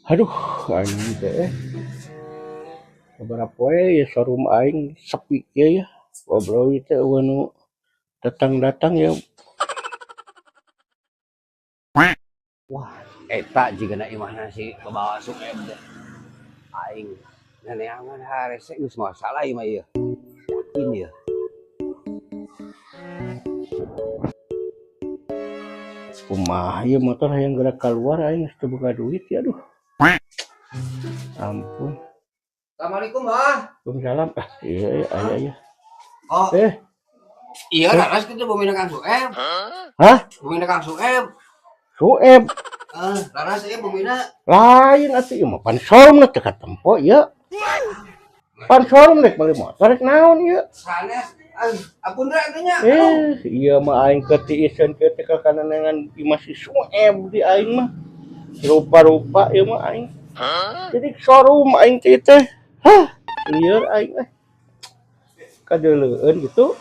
Aduh, anjing teh. Beberapa poe ya showroom aing sepi ya. Ngobrol itu nu datang-datang ya. Wah, eta jika na imahna si kebawa sukem teh. Aing neneangan harese geus masalah ieu mah ieu. Yakin ieu. Kumaha ieu motor hayang gerak keluar aing geus teu boga duit ya aduh. Ampun. Assalamualaikum, Mah. Waalaikumsalam. Iya, aya. Oh, iya laras kita bumina Kang Sueb. Hah? Bumina Kang Sueb. Sueb. Laras ieu bumina. Lain atuh ieu mah pan showroom teh ka tempo ya. Pan showroom rek beli motor rek naon ieu? Sanes apundra atunya. Iya mah aing ketiisen ke teh kakanangan masih Sueb di aing mah. Rupa-rupa ieu mah aing. Jadi showroom aing teh. Hah, lieur aing kadeuleun gitu.